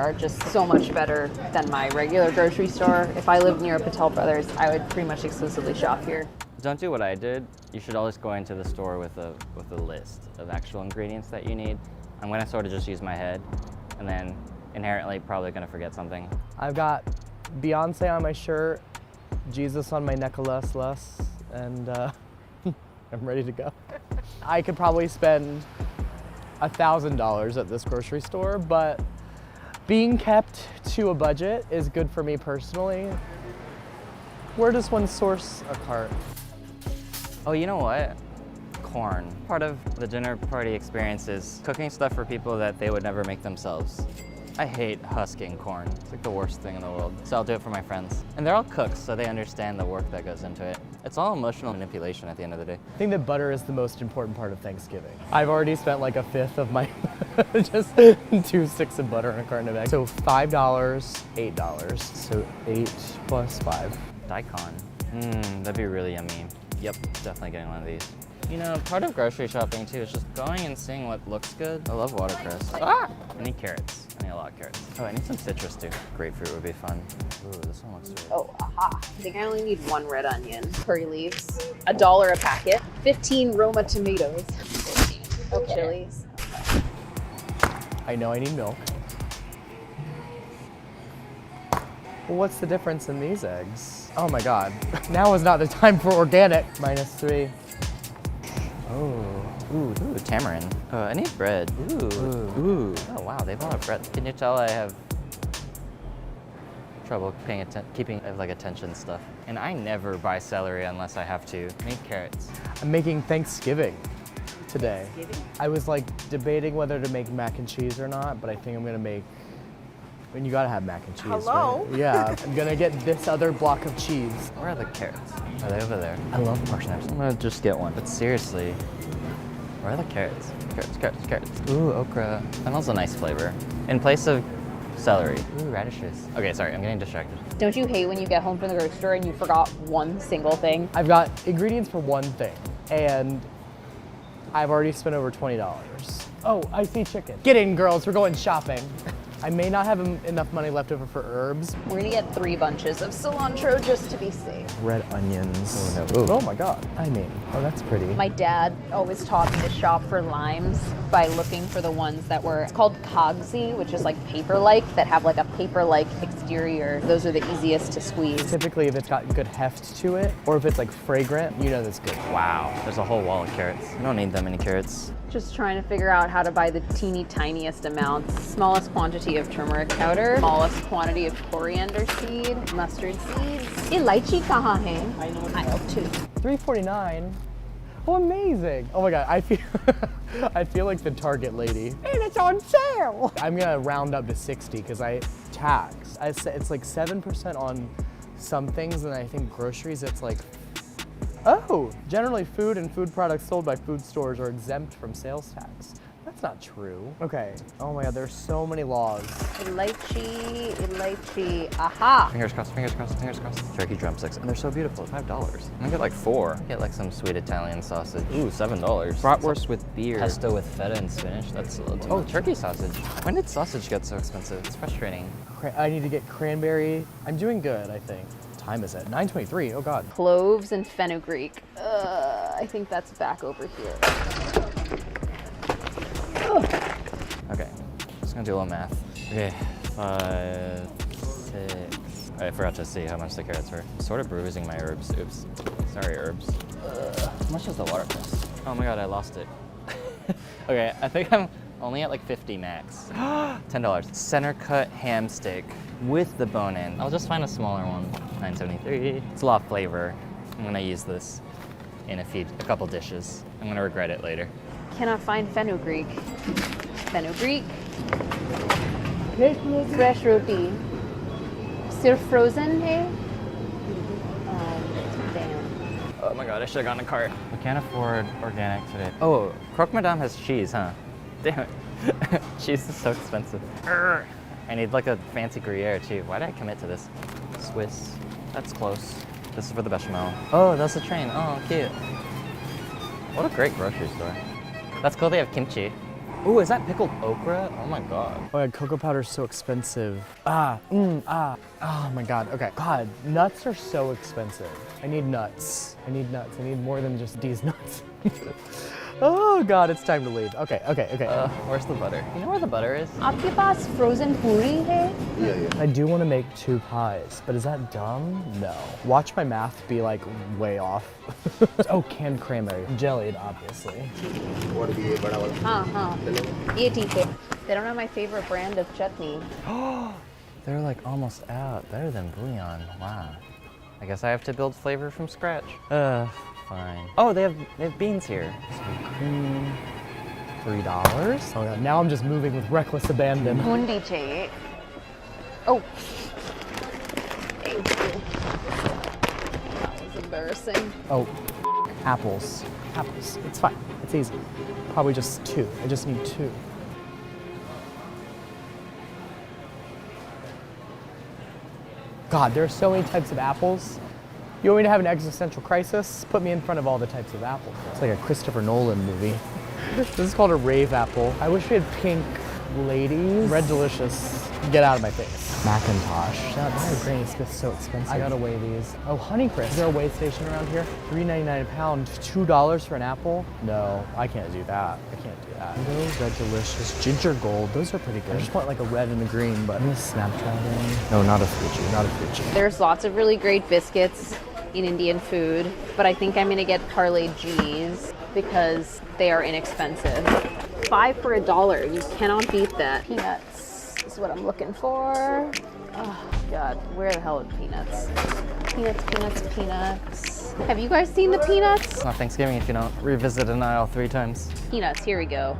are just so much better than my regular grocery store. If I lived near a Patel Brothers, I would pretty much exclusively shop here. Don't do what I did. You should always go into the store with a list of actual ingredients that you need. I'm gonna sort of just use my head, and then inherently probably gonna forget something. I've got Beyonce on my shirt, Jesus on my necklace, and I'm ready to go. I could probably spend $1,000 at this grocery store, but being kept to a budget is good for me personally. Where does one source a cart? Oh, you know what? Corn. Part of the dinner party experience is cooking stuff for people that they would never make themselves. I hate husking corn. It's like the worst thing in the world. So I'll do it for my friends. And they're all cooks, so they understand the work that goes into it. It's all emotional manipulation at the end of the day. I think that butter is the most important part of Thanksgiving. I've already spent like a fifth of my, just 2 sticks of butter in a carton of eggs. So $5, $8. So 8 plus 5. Daikon. That'd be really yummy. Yep, definitely getting one of these. You know, part of grocery shopping too is just going and seeing what looks good. I love watercress. Ah! I need carrots. I need a lot of carrots. Oh, I need some citrus too. Grapefruit would be fun. Ooh, this one looks good. Oh, aha. I think I only need 1 red onion. Curry leaves, $1 a packet. 15 Roma tomatoes. 15. Okay. Chilies. I know I need milk. Well, what's the difference in these eggs? Oh my God. Now is not the time for organic. -3. Ooh, tamarind. Oh, I need bread. Ooh. Oh wow, they have a lot of bread. Can you tell I have trouble keeping like attention stuff? And I never buy celery unless I have to. I need carrots. I'm making Thanksgiving today. I was like debating whether to make mac and cheese or not, but I think I'm gonna make, I mean, you gotta have mac and cheese. Hello? Right? Yeah, I'm gonna get this other block of cheese. Where are the carrots? Are they over there? I love parsnips. I'm gonna just get one. But seriously, where are the carrots? Carrots. Ooh, okra. That smells a nice flavor. In place of celery. Ooh, radishes. Okay, sorry, I'm getting distracted. Don't you hate when you get home from the grocery store and you forgot one single thing? I've got ingredients for one thing, and I've already spent over $20. Oh, I see chicken. Get in, girls, we're going shopping. I may not have enough money left over for herbs. We're gonna get 3 bunches of cilantro just to be safe. Red onions. Oh, no. Ooh. Oh my God. I mean, oh, that's pretty. My dad always taught me to shop for limes by looking for the ones that were, it's called cogsy, which is like paper-like, that have like a paper-like exterior. Those are the easiest to squeeze. Typically, if it's got good heft to it, or if it's like fragrant, you know that's good. Wow, there's a whole wall of carrots. I don't need that many carrots. Just trying to figure out how to buy the teeny tiniest amounts. Smallest quantity of turmeric powder, smallest quantity of coriander seed, mustard seeds. Elaichi kahan hai? Aisle 2. $3.49. Oh, amazing. Oh my God, I feel like the Target lady. And it's on sale. I'm gonna round up to 60 because I tax. It's like 7% on some things, and I think groceries it's like, oh, generally food and food products sold by food stores are exempt from sales tax. That's not true. Okay, oh my God, there's so many laws. Elaichi, aha! Fingers crossed. Turkey drumsticks, and they're so beautiful, $5. I'm gonna get like 4. Get like some sweet Italian sausage. Ooh, $7. Bratwurst with beer. Pesto with feta and spinach, that's a little too much. Turkey sausage. When did sausage get so expensive? It's frustrating. I need to get cranberry. I'm doing good, I think. Time is it? 9:23, oh God. Cloves and fenugreek. I think that's back over here. Okay, just gonna do a little math. Okay, 5, 6. I forgot to see how much the carrots were. Sort of bruising my herbs. Oops. Sorry, herbs. How much is the watercress? Oh my God, I lost it. Okay, I think I'm only at like 50 max. $10. Center cut ham steak with the bone in. I'll just find a smaller one. $9.73. It's a lot of flavor. I'm gonna use this in a couple dishes. I'm gonna regret it later. Cannot find fenugreek. Fenugreek. Fresh roti. Still frozen, hey? Oh, damn. Oh my God, I should've gotten a cart. We can't afford organic today. Oh, Croque Madame has cheese, huh? Damn it. Cheese is so expensive. Urgh. I need like a fancy Gruyere too. Why did I commit to this? Swiss. That's close. This is for the bechamel. Oh, that's the train. Oh, cute. What a great grocery store. That's cool they have kimchi. Ooh, is that pickled okra? Oh my god. Oh yeah, cocoa powder is so expensive. Oh my god, okay. God, nuts are so expensive. I need nuts. I need nuts. I need more than just these nuts. Oh god, it's time to leave. Okay. Where's the butter? You know where the butter is? आपके पास frozen puri है? I do want to make 2 pies, but is that dumb? No. Watch my math be like way off. Oh, canned cranberry. Jellied, obviously. हाँ, ये ठीक है. They don't have my favorite brand of chutney. They're like almost out. Better than bouillon. Wow. I guess I have to build flavor from scratch. Fine. Oh, they have beans here. Sweet cream. $3. Oh god, now I'm just moving with reckless abandon. Mundi चाहिए. Oh. Thank you. That was embarrassing. Oh, apples. Apples. It's fine. It's easy. Probably just 2. I just need 2. God, there are so many types of apples. You want me to have an existential crisis? Put me in front of all the types of apples. It's like a Christopher Nolan movie. This is called a rave apple. I wish we had pink ladies. Red delicious. Get out of my face. Macintosh. God, why are Granny Smiths so expensive? I gotta weigh these. Oh, Honeycrisp. Is there a weigh station around here? $3.99 a pound. $2 for an apple? No, I can't do that. I can't do that. Those Red Delicious. Ginger Gold. Those are pretty good. I just want like a red and a green, but I'm gonna Snapchat in. No, not a Fuji. Not a Fuji. There's lots of really great biscuits in Indian food, but I think I'm gonna get parlayed G's because they are inexpensive. 5 for $1. You cannot beat that. Peanuts is what I'm looking for. Oh God, where the hell are the peanuts? Peanuts. Have you guys seen the peanuts? It's not Thanksgiving if you don't revisit an aisle 3 times. Peanuts, here we go.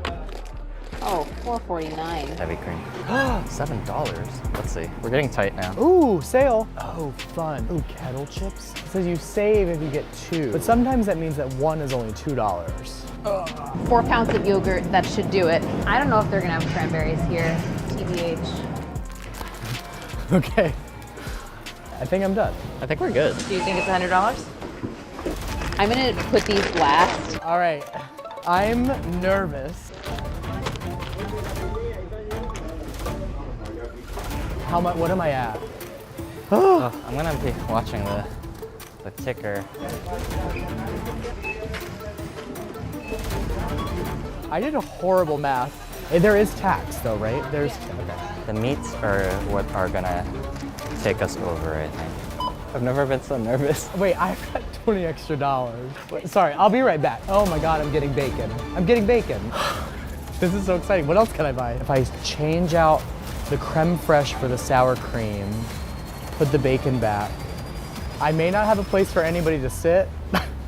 Oh, $4.49. Heavy cream. $7. Let's see. We're getting tight now. Ooh, sale. Oh, fun. Ooh, kettle chips. It says you save if you get 2, but sometimes that means that 1 is only $2. 4 pounds of yogurt, that should do it. I don't know if they're gonna have cranberries here, TBH. Okay. I think I'm done. I think we're good. Do you think it's $100? I'm gonna put these last. All right. I'm nervous. How much? What am I at? Oh, I'm gonna be watching the ticker. I did a horrible math. There is tax though, right? There's, okay. The meats are what are gonna take us over, I think. I've never been so nervous. Wait, I've got $20 extra. Wait, sorry, I'll be right back. Oh my God, I'm getting bacon. I'm getting bacon. This is so exciting. What else can I buy? If I change out the creme fraiche for the sour cream, put the bacon back, I may not have a place for anybody to sit,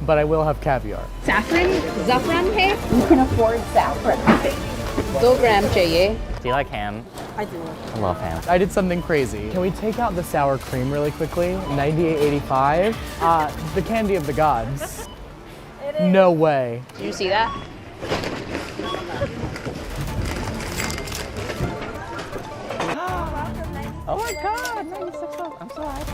but I will have caviar. Saffron? Zafran hai? You can afford saffron. 2 gram chahiye. Do you like ham? I do. I love ham. I did something crazy. Can we take out the sour cream really quickly? $98.85. The candy of the gods. No way. Did you see that? Oh my God, $96. I'm so happy.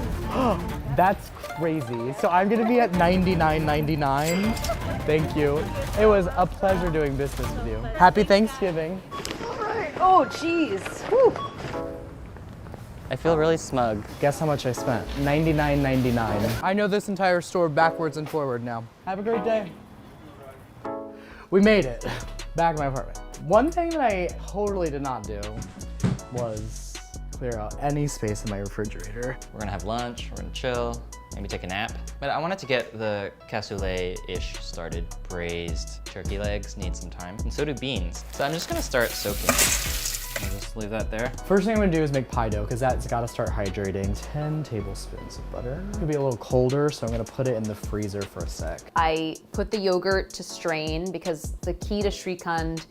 That's crazy. So I'm gonna be at $99.99. Thank you. It was a pleasure doing business with you. Happy Thanksgiving. Oh, jeez. Whew. I feel really smug. Guess how much I spent? $99.99. I know this entire store backwards and forward now. Have a great day. We made it. Back in my apartment. One thing that I totally did not do was clear out any space in my refrigerator. We're gonna have lunch, we're gonna chill, maybe take a nap. But I wanted to get the cassoulet-ish started. Braised turkey legs need some time, and so do beans. So I'm just gonna start soaking. I'll just leave that there. First thing I'm gonna do is make pie dough, because that's gotta start hydrating. 10 tablespoons of butter. It's gonna be a little colder, so I'm gonna put it in the freezer for a sec. I put the yogurt to strain because the key to Srikhand,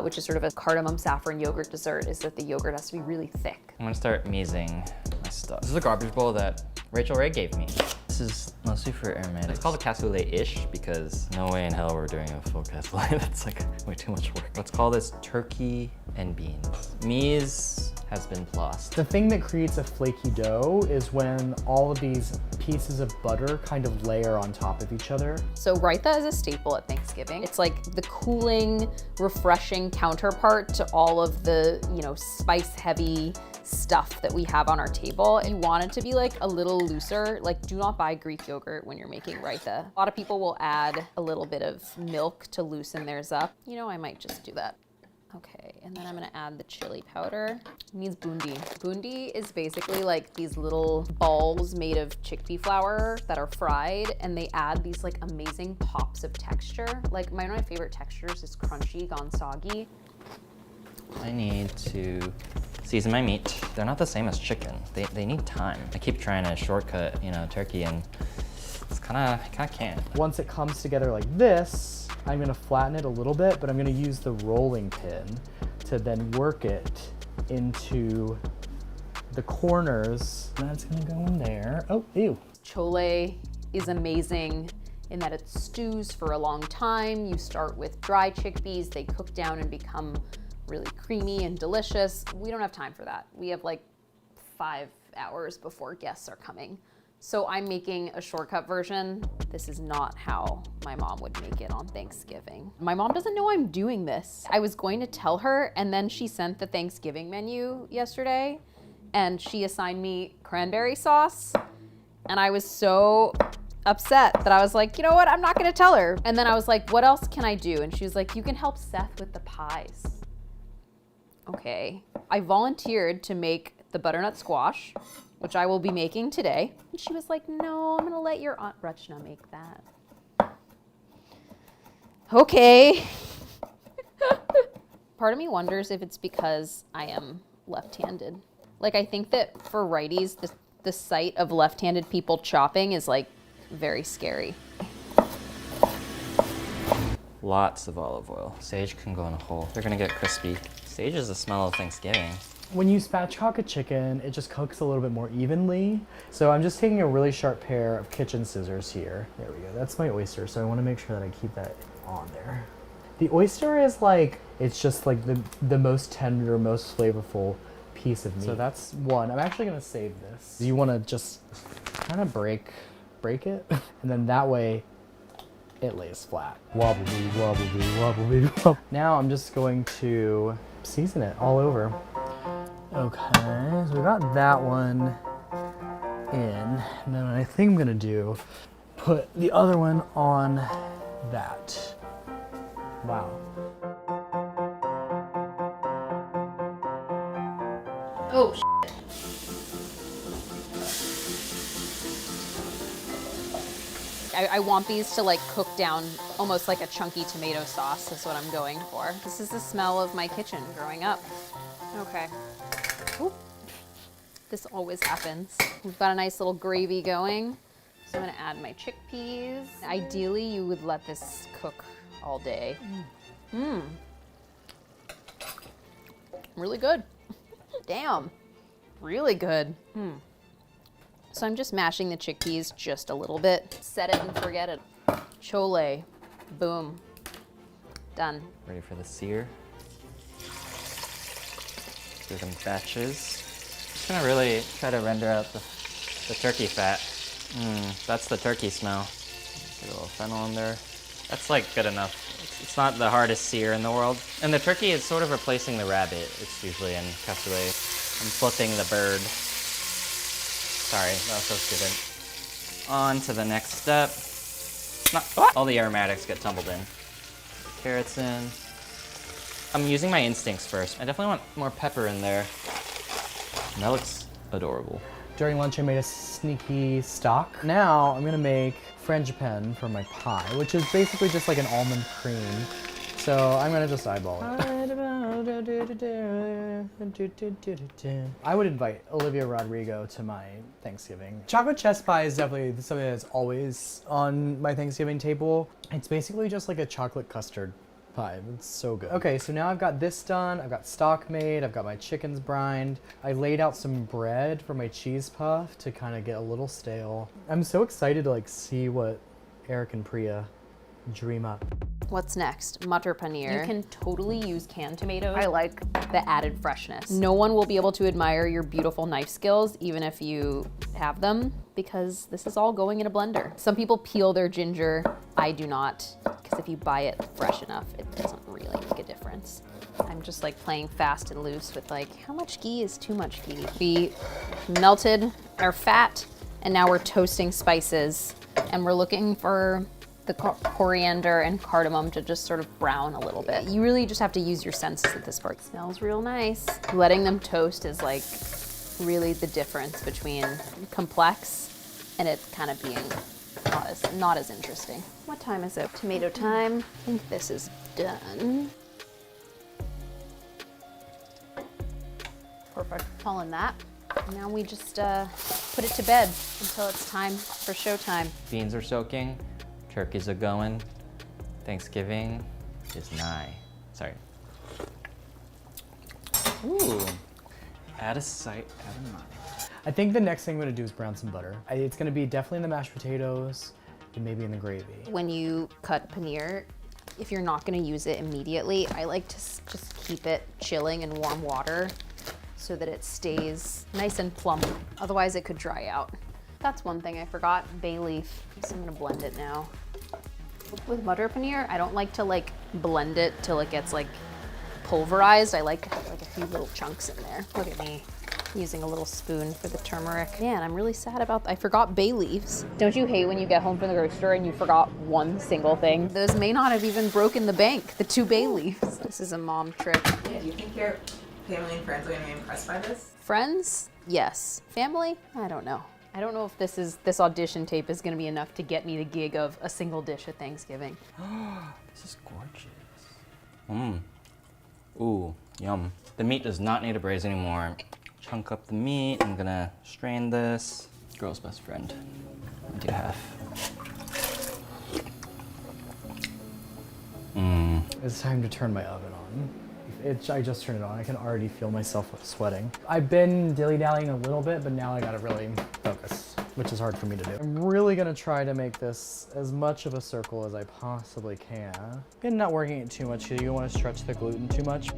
which is sort of a cardamom saffron yogurt dessert, is that the yogurt has to be really thick. I'm gonna start measing my stuff. This is a garbage bowl that Rachel Ray gave me. This is mostly for aromatics. It's called a cassoulet-ish because no way in hell we're doing a full cassoulet. That's like way too much work. Let's call this turkey and beans. Mise has been plus. The thing that creates a flaky dough is when all of these pieces of butter kind of layer on top of each other. So raita is a staple at Thanksgiving. It's like the cooling, refreshing counterpart to all of the, spice heavy stuff that we have on our table. You want it to be like a little looser. Like, do not buy Greek yogurt when you're making raita. A lot of people will add a little bit of milk to loosen theirs up. I might just do that. Okay, and then I'm gonna add the chili powder. It needs bundi. Bundi is basically like these little balls made of chickpea flour that are fried, and they add these like amazing pops of texture. Like one of my favorite textures is crunchy gone soggy. I need to season my meat. They're not the same as chicken. They need time. I keep trying to shortcut, turkey, and it's kind of can't. Once it comes together like this, I'm gonna flatten it a little bit, but I'm gonna use the rolling pin to then work it into the corners. That's gonna go in there. Oh, ew. Chole is amazing in that it stews for a long time. You start with dry chickpeas, they cook down and become really creamy and delicious. We don't have time for that. We have like 5 hours before guests are coming. So I'm making a shortcut version. This is not how my mom would make it on Thanksgiving. My mom doesn't know I'm doing this. I was going to tell her, and then she sent the Thanksgiving menu yesterday, and she assigned me cranberry sauce, and I was so upset that I was like, you know what, I'm not gonna tell her. And then I was like, what else can I do? And she was like, you can help Seth with the pies. Okay. I volunteered to make the butternut squash, which I will be making today. And she was like, no, I'm gonna let your Aunt Rachna make that. Okay. Part of me wonders if it's because I am left-handed. Like, I think that for righties, the sight of left-handed people chopping is like very scary. Lots of olive oil. Sage can go in a hole. They're gonna get crispy. Sage is the smell of Thanksgiving. When you spatchcock a chicken, it just cooks a little bit more evenly. So I'm just taking a really sharp pair of kitchen scissors here. There we go, that's my oyster, so I wanna make sure that I keep that on there. The oyster is like, it's just like the most tender, most flavorful piece of meat. So that's one. I'm actually gonna save this. You wanna just kind of break it, and then that way it lays flat. Wobbly, wobbly, wobbly, wobbly. Now I'm just going to season it all over. Okay, so we got that one in, and then what I think I'm gonna do, put the other one on that. Wow. Oh, shit. I want these to like cook down almost like a chunky tomato sauce is what I'm going for. This is the smell of my kitchen growing up. Okay. Ooh. This always happens. We've got a nice little gravy going. So I'm gonna add my chickpeas. Ideally, you would let this cook all day. Really good. Damn, really good. So I'm just mashing the chickpeas just a little bit. Set it and forget it. Chole, boom, done. Ready for the sear. Do them batches. Just gonna really try to render out the turkey fat. That's the turkey smell. Get a little fennel in there. That's like good enough. It's not the hardest sear in the world. And the turkey is sort of replacing the rabbit. It's usually in cassoulet. I'm flipping the bird. Sorry, that was so stupid. On to the next step. All the aromatics get tumbled in. Carrots in. I'm using my instincts first. I definitely want more pepper in there. And that looks adorable. During lunch, I made a sneaky stock. Now I'm gonna make frangipane for my pie, which is basically just like an almond cream. So I'm gonna just eyeball it. I would invite Olivia Rodrigo to my Thanksgiving. Chocolate chess pie is definitely something that's always on my Thanksgiving table. It's basically just like a chocolate custard pie. It's so good. Okay, so now I've got this done. I've got stock made. I've got my chickens brined. I laid out some bread for my cheese puff to kind of get a little stale. I'm so excited to like see what Eric and Priya dream up. What's next? Matar paneer. You can totally use canned tomatoes. I like the added freshness. No one will be able to admire your beautiful knife skills, even if you have them, because this is all going in a blender. Some people peel their ginger. I do not, because if you buy it fresh enough, it doesn't really make a difference. I'm just like playing fast and loose with like, how much ghee is too much ghee? We melted our fat, and now we're toasting spices, and we're looking for the coriander and cardamom to just sort of brown a little bit. You really just have to use your senses at this part. It smells real nice. Letting them toast is like really the difference between complex and it kind of being not as interesting. What time is it? Tomato time. I think this is done. Perfect. All in that. Now we just put it to bed until it's time for showtime. Beans are soaking, turkeys are going, Thanksgiving is nigh. Sorry. Ooh, out of sight, out of mind. I think the next thing I'm gonna do is brown some butter. It's gonna be definitely in the mashed potatoes and maybe in the gravy. When you cut paneer, if you're not gonna use it immediately, I like to just keep it chilling in warm water so that it stays nice and plump. Otherwise it could dry out. That's one thing I forgot, bay leaf. So I'm gonna blend it now. With butter paneer, I don't like to like blend it till it gets like pulverized. I like to have like a few little chunks in there. Look at me using a little spoon for the turmeric. Man, I'm really sad about that. I forgot bay leaves. Don't you hate when you get home from the grocery store and you forgot one single thing? Those may not have even broken the bank, the 2 bay leaves. This is a mom trick. Yeah, do you think your family and friends are gonna be impressed by this? Friends? Yes. Family? I don't know. I don't know if this audition tape is gonna be enough to get me the gig of a single dish at Thanksgiving. This is gorgeous. Ooh, yum. The meat does not need to braise anymore. Chunk up the meat. I'm gonna strain this. Girl's best friend. What do you have? It's time to turn my oven on. I just turned it on. I can already feel myself sweating. I've been dilly-dallying a little bit, but now I gotta really focus, which is hard for me to do. I'm really gonna try to make this as much of a circle as I possibly can. And not working it too much. You don't want to stretch the gluten too much.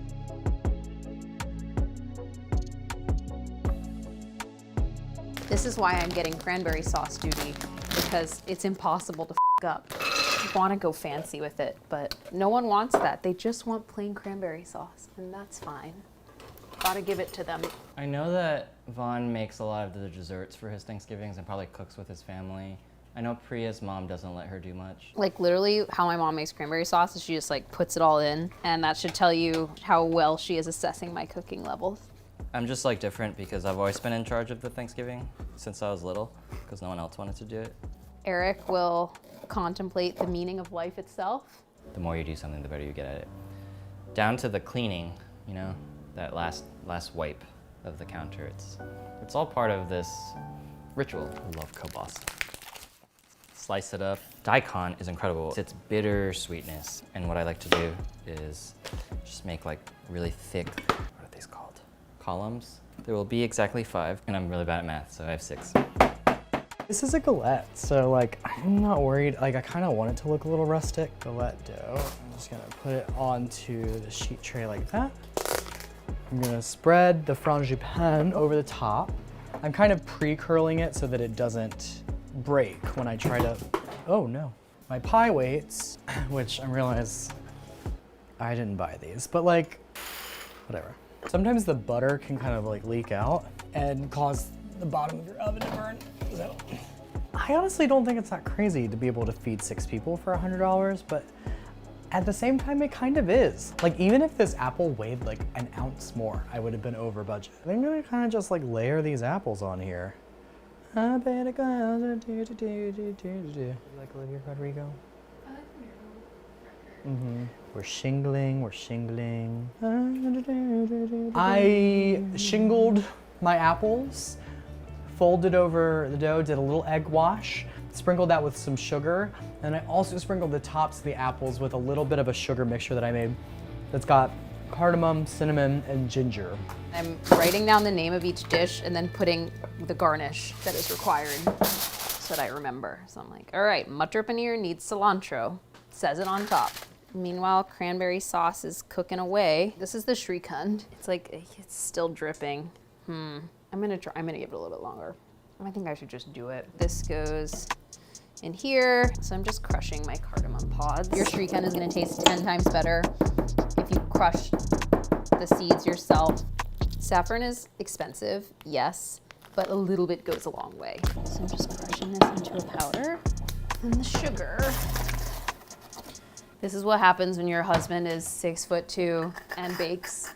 This is why I'm getting cranberry sauce duty, because it's impossible to up. I want to go fancy with it, but no one wants that. They just want plain cranberry sauce, and that's fine. Gotta give it to them. I know that Vaughn makes a lot of the desserts for his Thanksgivings and probably cooks with his family. I know Priya's mom doesn't let her do much. Like literally how my mom makes cranberry sauce is she just like puts it all in, and that should tell you how well she is assessing my cooking levels. I'm just like different because I've always been in charge of the Thanksgiving since I was little because no one else wanted to do it. Eric will contemplate the meaning of life itself. The more you do something, the better you get at it. Down to the cleaning, you know, that last wipe of the counter. It's all part of this ritual. I love kielbasa. Slice it up. Daikon is incredible. It's bitter sweetness. And what I like to do is just make like really thick, what are these called? Columns. There will be exactly 5, and I'm really bad at math, so I have 6. This is a galette, so like I'm not worried. Like I kind of want it to look a little rustic. Galette dough. I'm just gonna put it onto the sheet tray like that. I'm gonna spread the frangipane over the top. I'm kind of pre-curling it so that it doesn't break when I try to, oh no. My pie weights, which I realize I didn't buy these, but like, whatever. Sometimes the butter can kind of like leak out and cause the bottom of your oven to burn. So I honestly don't think it's that crazy to be able to feed 6 people for $100, but at the same time, it kind of is. Like even if this apple weighed like an ounce more, I would have been over budget. I'm gonna kind of just like layer these apples on here. I bet it goes, like Olivia Rodrigo. We're shingling, we're shingling. I shingled my apples, folded over the dough, did a little egg wash, sprinkled that with some sugar, and I also sprinkled the tops of the apples with a little bit of a sugar mixture that I made that's got cardamom, cinnamon, and ginger. I'm writing down the name of each dish and then putting the garnish that is required so that I remember. So I'm like, all right, matar paneer needs cilantro. It says it on top. Meanwhile, cranberry sauce is cooking away. This is the shrikand. It's like, it's still dripping. I'm gonna give it a little bit longer. I think I should just do it. This goes in here. So I'm just crushing my cardamom pods. Your shrikand is gonna taste 10 times better if you crush the seeds yourself. Saffron is expensive, yes, but a little bit goes a long way. So I'm just crushing this into a powder. And the sugar. This is what happens when your husband is 6'2" and bakes.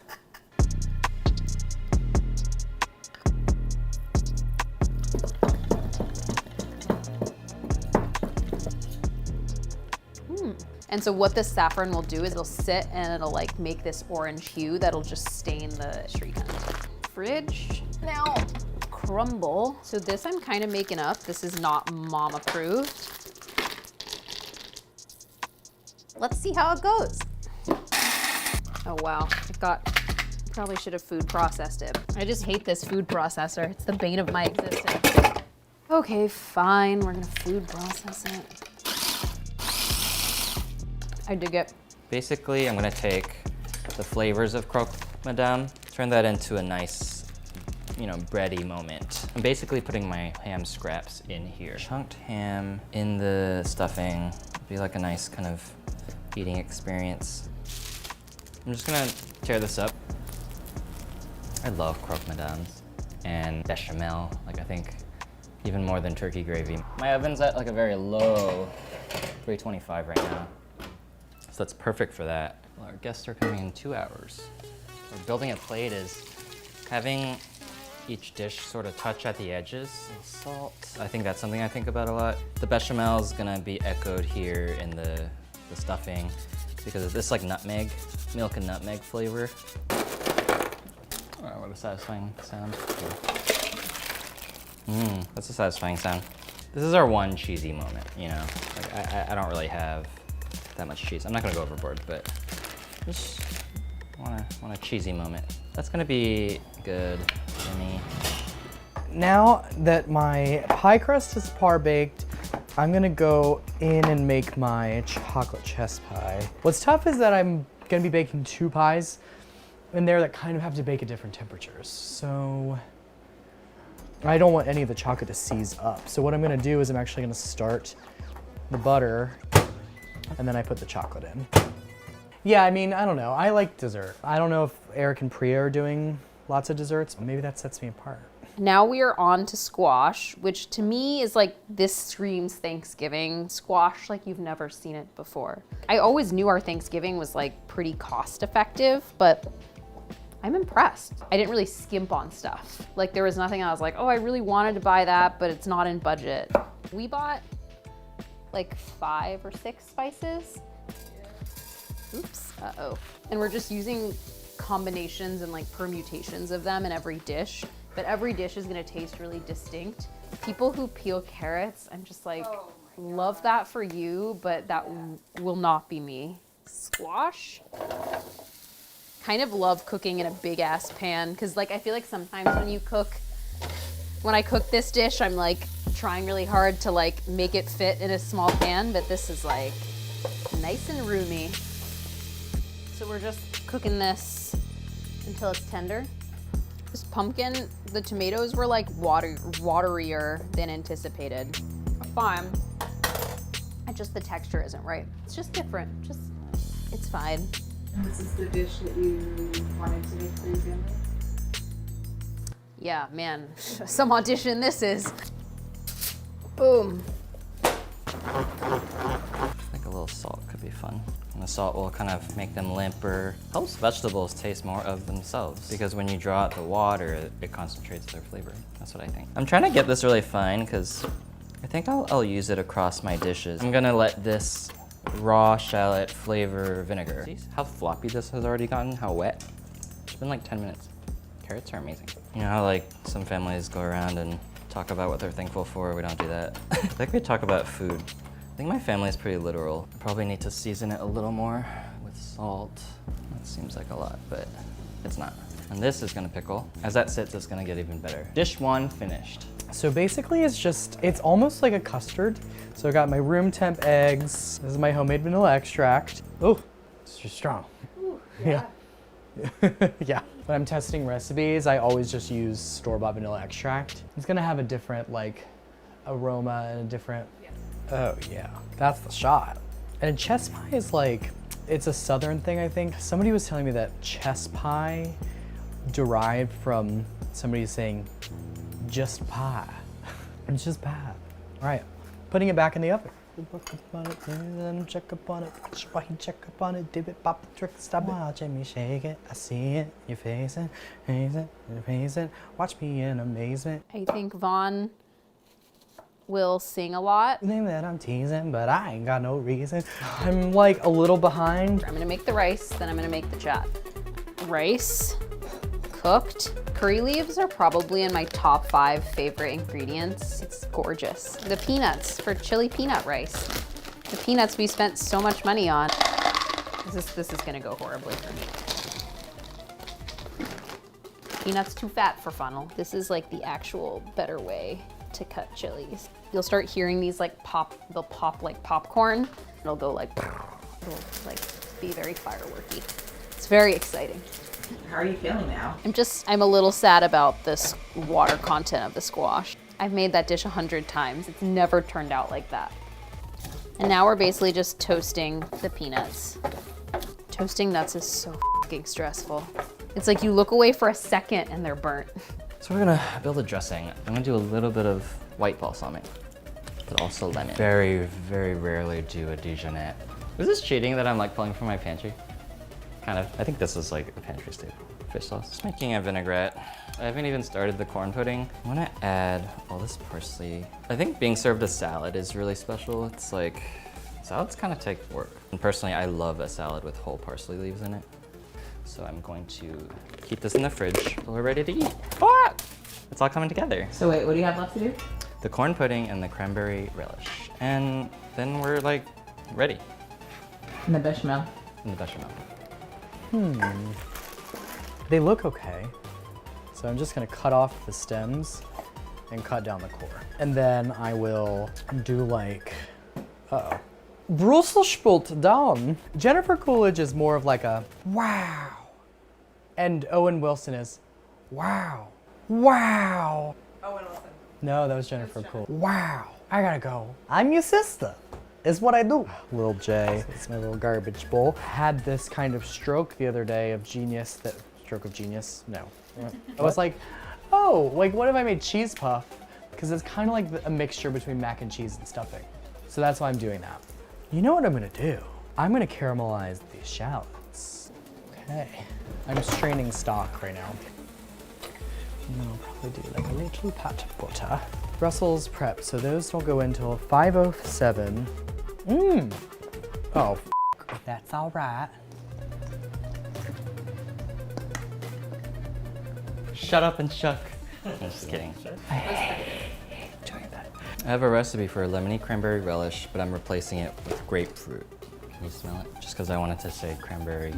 And so what this saffron will do is it'll sit and it'll like make this orange hue that'll just stain the shrikand. Fridge. Now, crumble. So this I'm kind of making up. This is not mom approved. Let's see how it goes. Oh wow, probably should have food processed it. I just hate this food processor. It's the bane of my existence. Okay, fine, we're gonna food process it. I dig it. Basically, I'm gonna take the flavors of croque madame, turn that into a nice, bready moment. I'm basically putting my ham scraps in here. Chunked ham in the stuffing, be like a nice kind of eating experience. I'm just gonna tear this up. I love croque madames and bechamel, I think even more than turkey gravy. My oven's at like a very low 325 right now. So that's perfect for that. Well, our guests are coming in 2 hours. So building a plate is having each dish sort of touch at the edges. Salt. I think that's something I think about a lot. The bechamel is gonna be echoed here in the stuffing because of this like nutmeg, milk and nutmeg flavor. Oh, what a satisfying sound. That's a satisfying sound. This is our one cheesy moment, I don't really have that much cheese. I'm not gonna go overboard, but just want a cheesy moment. That's gonna be good, Jimmy. Now that my pie crust is par baked, I'm gonna go in and make my chocolate chess pie. What's tough is that I'm gonna be baking 2 pies in there that kind of have to bake at different temperatures. So I don't want any of the chocolate to seize up. So what I'm gonna do is I'm actually gonna start the butter and then I put the chocolate in. Yeah, I don't know. I like dessert. I don't know if Eric and Priya are doing lots of desserts, but maybe that sets me apart. Now we are on to squash, which to me is like, this screams Thanksgiving. Squash like you've never seen it before. I always knew our Thanksgiving was like pretty cost effective, but I'm impressed. I didn't really skimp on stuff. Like there was nothing I was like, oh, I really wanted to buy that, but it's not in budget. We bought like 5 or 6 spices. Oops, uh-oh. And we're just using combinations and like permutations of them in every dish, but every dish is gonna taste really distinct. People who peel carrots, I'm just like, love that for you, but that will not be me. Squash. Kind of love cooking in a big ass pan, because like I feel like sometimes when I cook this dish, I'm like trying really hard to like make it fit in a small pan, but this is like nice and roomy. So we're just cooking this until it's tender. This pumpkin, the tomatoes were like waterier than anticipated. Fine. Just the texture isn't right. It's just different. It's fine. And this is the dish that you wanted to make for your family? Yeah, man, some audition this is. Boom. I think a little salt could be fun. And the salt will kind of make them limper. Helps vegetables taste more of themselves because when you draw out the water, it concentrates their flavor. That's what I think. I'm trying to get this really fine because I think I'll use it across my dishes. I'm gonna let this raw shallot flavor vinegar. See how floppy this has already gotten? How wet? It's been like 10 minutes. Carrots are amazing. You know how like some families go around and talk about what they're thankful for? We don't do that. I think we talk about food. I think my family is pretty literal. I probably need to season it a little more with salt. That seems like a lot, but it's not. And this is gonna pickle. As that sits, it's gonna get even better. Dish 1 finished. So basically it's almost like a custard. So I got my room temp eggs. This is my homemade vanilla extract. Oh, it's just strong. Ooh, Yeah. Yeah. When I'm testing recipes, I always just use store-bought vanilla extract. It's gonna have a different like aroma and a different, oh yeah, that's the shot. And chess pie is like, it's a southern thing, I think. Somebody was telling me that chess pie derived from somebody saying, just pie. It's just pie. All right, putting it back in the oven. Check up on it, check up on it, dip it, pop the trick, stop watching me shake it. I see it, your face it, face it, watch me in amazement. I think Vaughn will sing a lot. Think that I'm teasing, but I ain't got no reason. I'm like a little behind. I'm gonna make the rice, then I'm gonna make the chat. Rice, cooked. Curry leaves are probably in my top 5 favorite ingredients. It's gorgeous. The peanuts for chili peanut rice. The peanuts we spent so much money on. This is gonna go horribly for me. Peanuts too fat for funnel. This is like the actual better way to cut chilies. You'll start hearing these like pop, they'll pop like popcorn. It'll go like, it'll like be very fireworky. It's very exciting. How are you feeling now? I'm a little sad about this water content of the squash. I've made that dish 100 times. It's never turned out like that. And now we're basically just toasting the peanuts. Toasting nuts is so fucking stressful. It's like you look away for a second and they're burnt. So we're gonna build a dressing. I'm gonna do a little bit of white balsamic, but also lemon. Very, very rarely do a Dijonette. Is this cheating that I'm like pulling from my pantry? Kind of. I think this is like a pantry staple. Fish sauce. Just making a vinaigrette. I haven't even started the corn pudding. I wanna add all this parsley. I think being served a salad is really special. It's like, salads kind of take work. And personally, I love a salad with whole parsley leaves in it. So I'm going to keep this in the fridge till we're ready to eat. Ah! It's all coming together. So wait, what do you have left to do? The corn pudding and the cranberry relish. And then we're like ready. And the bechamel. And the bechamel. They look okay. So I'm just gonna cut off the stems and cut down the core. And then I will do like, uh-oh. Brussels sprout down. Jennifer Coolidge is more of like a, wow. And Owen Wilson is, wow, wow. Owen Wilson. No, that was Jennifer Coolidge. Wow, I gotta go. I'm your sister. Is what I do. Little J, it's my little garbage bowl. Had this kind of stroke the other day of genius, stroke of genius, no. I was like, oh, like what if I made cheese puff? Because it's kind of like a mixture between mac and cheese and stuffing. So that's why I'm doing that. You know what I'm gonna do? I'm gonna caramelize these shallots. Okay, I'm straining stock right now. And I'll probably do like a little pat of butter. Brussels prep, so those don't go until 5:07. Oh, that's all right. Shut up and shuck. I'm just kidding. I hate doing that. I have a recipe for a lemony cranberry relish, but I'm replacing it with grapefruit. Can you smell it? Just because I wanted to say cranberry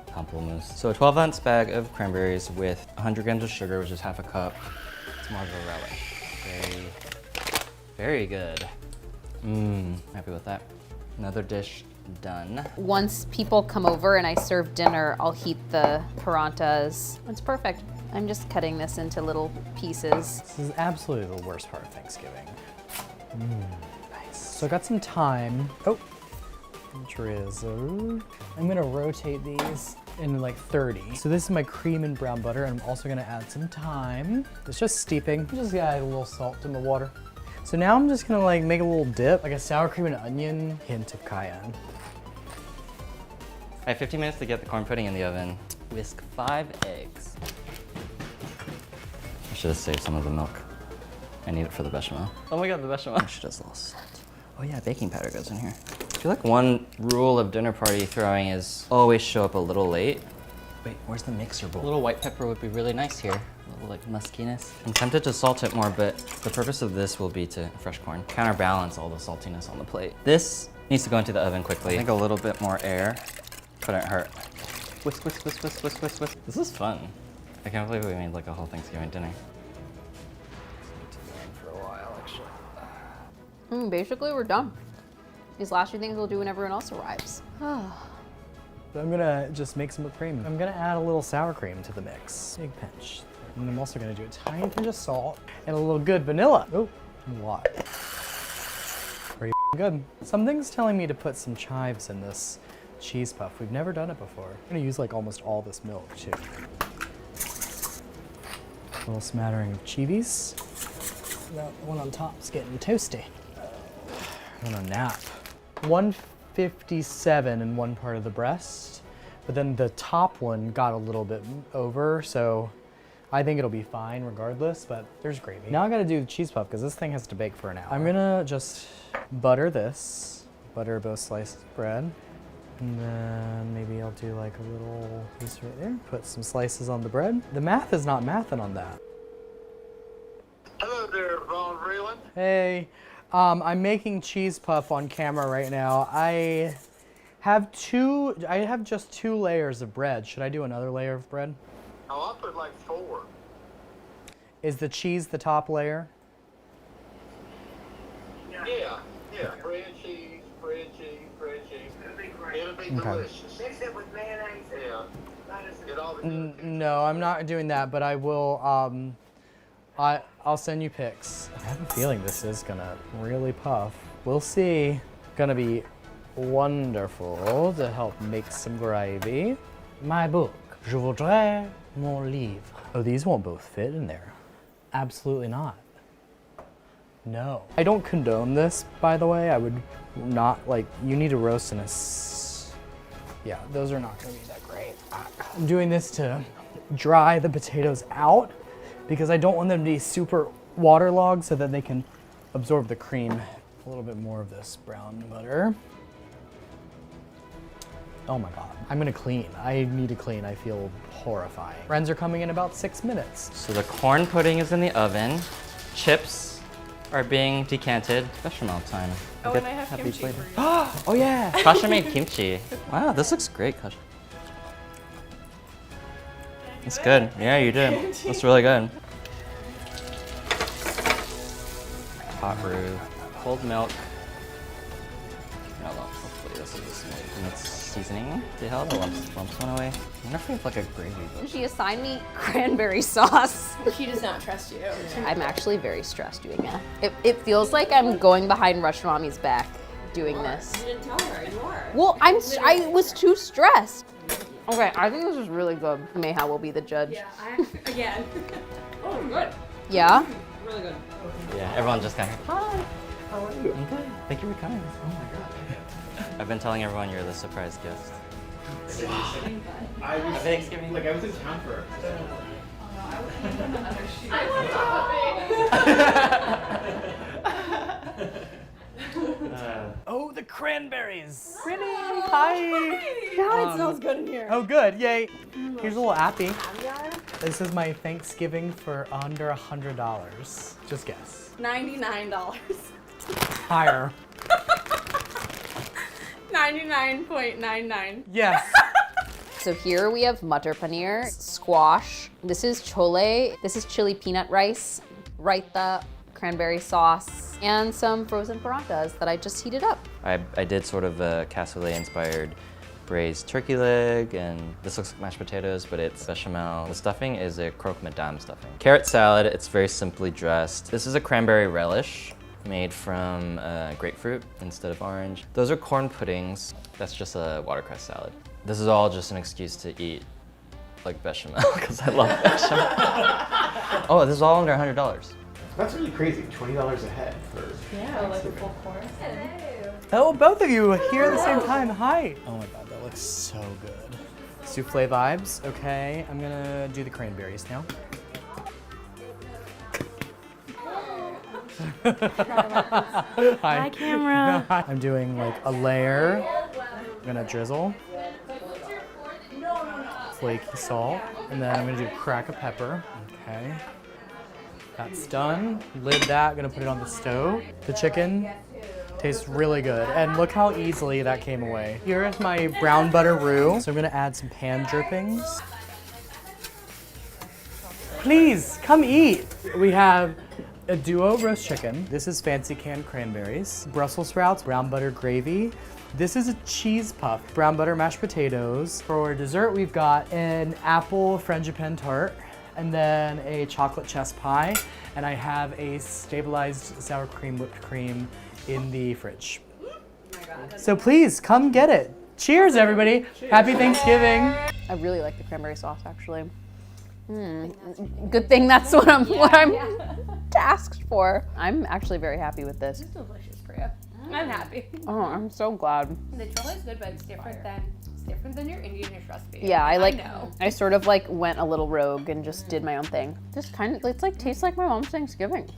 pamplemousse. So a 12-ounce bag of cranberries with 100 grams of sugar, which is half a cup. It's more of a relish. Very good. Happy with that. Another dish done. Once people come over and I serve dinner, I'll heat the parantas. It's perfect. I'm just cutting this into little pieces. This is absolutely the worst part of Thanksgiving. Nice. So I got some thyme. Oh, drizzle. I'm gonna rotate these in like 30. So this is my cream and brown butter, and I'm also gonna add some thyme. It's just steeping. Just add a little salt in the water. So now I'm just gonna like make a little dip, like a sour cream and onion, hint of cayenne. I have 15 minutes to get the corn pudding in the oven. Whisk 5 eggs. I should have saved some of the milk. I need it for the bechamel. Oh my god, the bechamel. She does a little salt. Oh yeah, baking powder goes in here. I feel like one rule of dinner party throwing is always show up a little late. Wait, where's the mixer bowl? A little white pepper would be really nice here. A little like muskiness. I'm tempted to salt it more, but the purpose of this will be to, fresh corn, counterbalance all the saltiness on the plate. This needs to go into the oven quickly. I think a little bit more air couldn't hurt. Whisk, whisk, whisk, whisk, whisk, whisk, whisk. This is fun. I can't believe we made like a whole Thanksgiving dinner. Basically, we're done. These last few things we'll do when everyone else arrives. I'm gonna just make some whipped cream. I'm gonna add a little sour cream to the mix. Big pinch. And I'm also gonna do a tiny pinch of salt and a little good vanilla. Oh, a lot. Pretty good. Something's telling me to put some chives in this cheese puff. We've never done it before. I'm gonna use like almost all this milk too. A little smattering of chivis. That one on top is getting toasty. I'm gonna nap. 157 in one part of the breast, but then the top one got a little bit over, so I think it'll be fine regardless, but there's gravy. Now I gotta do the cheese puff because this thing has to bake for an hour. I'm gonna just butter this, butter both slices of bread, and then maybe I'll do like a little piece right there, put some slices on the bread. The math is not mathing on that. Hello there, Vaughn Vreeland. Hey, I'm making cheese puff on camera right now. I have just 2 layers of bread. Should I do another layer of bread? Oh, I'll put like 4. Is the cheese the top layer? Yeah. Bread, cheese, bread, cheese, bread, cheese. It'll be great. It'll be delicious. Mix it with mayonnaise. Yeah. Get all the No, I'm not doing that, but I will, I'll send you pics. I have a feeling this is gonna really puff. We'll see. Gonna be wonderful to help make some gravy. My book, Je voudrais mon livre. Oh, these won't both fit in there. Absolutely not. No. I don't condone this, by the way. I would not, like, you need to roast in a yeah, those are not gonna be that great. I'm doing this to dry the potatoes out because I don't want them to be super waterlogged so that they can absorb the cream. A little bit more of this brown butter. Oh my God, I'm gonna clean. I need to clean, I feel horrifying. Friends are coming in about 6 minutes. So the corn pudding is in the oven. Chips are being decanted. Bechamel time. Oh, and I have kimchi for you. Oh yeah! Kasha made kimchi. Wow, this looks great, Kasha. It's good. Yeah, you did. That's really good. Hot brew, cold milk. Oh, well, hopefully this is the smoke and it's seasoning to help the lumps went away. I wonder if we have like a gravy book. She assigned me cranberry sauce. She does not trust you. I'm actually very stressed doing that. It feels like I'm going behind Rush Mommy's back doing this. You didn't tell her. You are. Well, I was too stressed. Okay, I think this is really good. Mayha will be the judge. Yeah, again. Oh, good. Yeah? Really good. Yeah, everyone just kind of, hi, how are you? I'm good. Thank you for coming. Oh my God. I've been telling everyone you're the surprise guest. I was Thanksgiving. like I was in town for. Oh, the cranberries! Pretty! Hi! God, it smells good in here. Oh good, yay! Here's a little appy. This is my Thanksgiving for under $100. Just guess. $99. Higher. 99.99. Yes. So here we have matar paneer, squash. This is chole. This is chili peanut rice, raita, cranberry sauce, and some frozen parantas that I just heated up. I did sort of a cassoulet-inspired braised turkey leg, and this looks like mashed potatoes, but it's bechamel. The stuffing is a croque madame stuffing. Carrot salad, it's very simply dressed. This is a cranberry relish made from grapefruit instead of orange. Those are corn puddings. That's just a watercress salad. This is all just an excuse to eat like bechamel, because I love bechamel. Oh, this is all under $100. That's really crazy. $20 a head for. Yeah, like a full course. Oh, both of you here at the same time. Hi. Oh my God, that looks so good. Souffle vibes. Okay, I'm gonna do the cranberries now. Hi, camera. I'm doing like a layer. I'm gonna drizzle flaky salt, and then I'm gonna do a crack of pepper. Okay, that's done. Lid that. Gonna put it on the stove. The chicken tastes really good, and look how easily that came away. Here is my brown butter roux. So I'm gonna add some pan drippings. Please come eat. We have A duo roast chicken. This is fancy canned cranberries. Brussels sprouts, brown butter gravy. This is a cheese puff, brown butter mashed potatoes. For dessert, we've got an apple frangipane tart, and then a chocolate chess pie, and I have a stabilized sour cream whipped cream in the fridge. Oh my God. So please come get it. Cheers, everybody. Cheers. Happy Thanksgiving. I really like the cranberry sauce, actually. Good thing that's what I'm tasked for. I'm actually very happy with this. It's delicious, Priya. I'm happy. Oh, I'm so glad. The chole is good, but it's different than your Indian dish recipe. Yeah, know. I sort of like went a little rogue and just did my own thing. Just kind of, it's like tastes like my mom's Thanksgiving.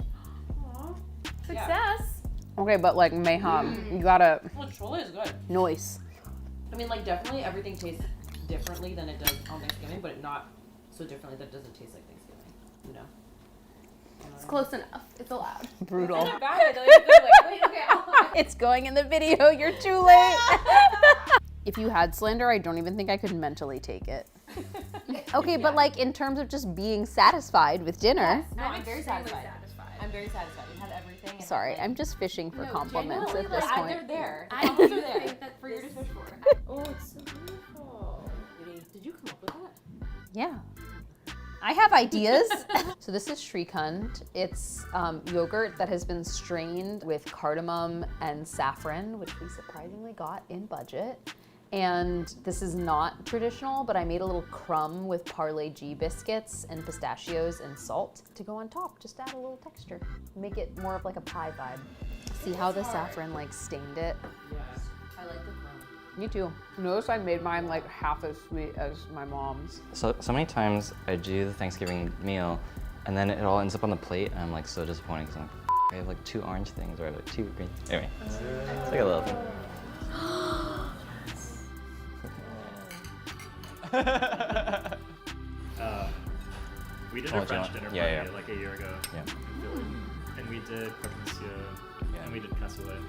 Aww. Success. Okay, but like mayhem, you gotta Well, chole is good. noise. I mean, like, definitely everything tastes differently than it does on Thanksgiving, but not so differently that it doesn't taste like Thanksgiving, you know? It's close enough. It's allowed. Brutal. It's not bad. It's like a good way. Wait, okay. It's going in the video. You're too late. If you had slander, I don't even think I could mentally take it. Okay, but like in terms of just being satisfied with dinner. No, I'm very satisfied. satisfied. I'm very satisfied. We have everything. and Sorry, like, I'm just fishing for No, compliments at genuinely, this like, point. they're there. I Compliments are think there. that for you to fish for. Oh, it's so beautiful. Did you come up with that? Yeah. I have ideas. So this is Shrikhand. It's yogurt that has been strained with cardamom and saffron, which we surprisingly got in budget. And this is not traditional, but I made a little crumb with Parle G biscuits and pistachios and salt to go on top, just to add a little texture. Make it more of like a pie vibe. See how the saffron like stained it? Yes. I like the crumb. Me too. Notice I made mine like half as sweet as my mom's. So many times I do the Thanksgiving meal, and then it all ends up on the plate, and I'm like so disappointed because I'm like, I have like 2 orange things or I have like 2 green. Anyway, it's like a little thing. We did Oh, a French dinner party yeah. like a year ago Yeah. in Philly, and we did croque monsieur, and we did cassoulet.